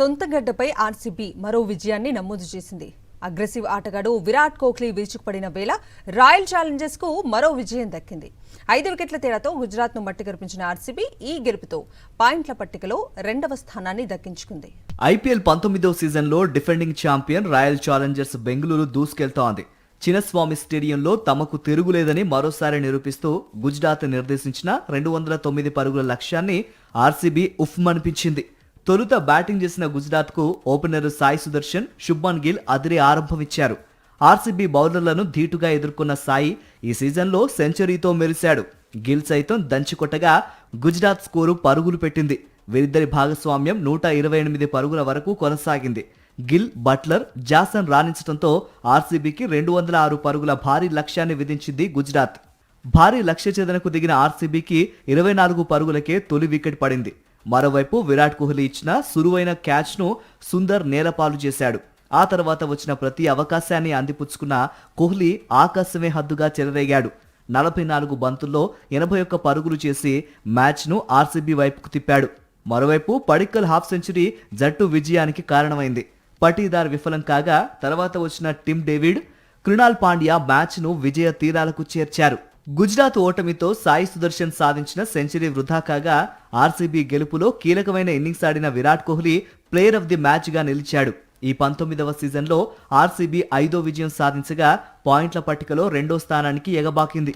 సొంత గడ్డపై ఆర్సీబీ మరో విజయాన్ని నమోదు చేసింది. అగ్రెసివ్ ఆటగాడు విరాట్ కోహ్లీ విరుచుకుపడిన వేళ రాయల్ ఛాలెంజర్స్ కు మరో విజయం దక్కింది. 5 వికెట్ల తేడాతో గుజరాత్ ను మట్టికరిపించిన ఆర్సీబీ ఈ గెలుపుతో పాయింట్ల పట్టికలో 2వ స్థానాన్ని దక్కించుకుంది. ఐపీఎల్ 19వ సీజన్లో defending champion Royal Challengers Bengaluru దూసుకెళ్తోంది. చిన్నస్వామి స్టేడియంలో తమకు తిరుగులేదని మరోసారి నిరూపిస్తూ గుజరాత్ నిర్దేశించిన 209 పరుగుల లక్ష్యాన్ని ఆర్సీబీ ఉఫ్మనిపించింది. తొలుత బ్యాటింగ్ చేసిన గుజరాత్ కు ఓపెనర్ సాయి సుదర్శన్, శుభ్మన్ గిల్ అదిరే ఆరంభమిచ్చారు. ఆర్సీబీ బౌలర్లను ధీటుగా ఎదుర్కొన్న సాయి ఈ సీజన్లో సెంచరీతో మెరిశాడు. గిల్ సైతం దంచికొట్టగా గుజరాత్ స్కోరు పరుగులు పెట్టింది. వీరిద్దరి భాగస్వామ్యం 128 పరుగుల వరకు కొనసాగింది. గిల్, బట్లర్, జాసన్ రాణించడంతో ఆర్సీబీకి 206 పరుగుల భారీ లక్ష్యాన్ని విధించింది గుజరాత్. భారీ లక్ష్య ఛేదనకు దిగిన ఆర్సీబీకి 24 పరుగులకే తొలి వికెట్ పడింది. మరోవైపు విరాట్ కోహ్లీ ఇచ్చిన సులువైన క్యాచ్ ను సుందర్ నేలపాలు చేశాడు. ఆ తర్వాత వచ్చిన ప్రతి అవకాశాన్ని అందిపుచ్చుకున్న కోహ్లీ ఆకాశమే హద్దుగా చెలరేగాడు. 44 బంతుల్లో 81 పరుగులు చేసి మ్యాచ్ ను ఆర్సీబీ వైపుకు తిప్పాడు. మరోవైపు పడిక్కల్ హాఫ్ సెంచరీ జట్టు విజయానికి కారణమైంది. పటీదార్ విఫలం కాగా తర్వాత వచ్చిన Tim David, Krunal Pandya match ను విజయ తీరాలకు చేర్చారు. గుజరాత్ ఓటమితో సాయి సుదర్శన్ సాధించిన సెంచరీ వృధా కాగా ఆర్సీబీ గెలుపులో కీలకమైన ఇన్నింగ్స్ ఆడిన Virat Kohli player of the match గా నిలిచాడు. ఈ 19వ సీజన్లో ఆర్సీబీ 5వ విజయం సాధించగా పాయింట్ల పట్టికలో 2వ స్థానానికి ఎగబాకింది.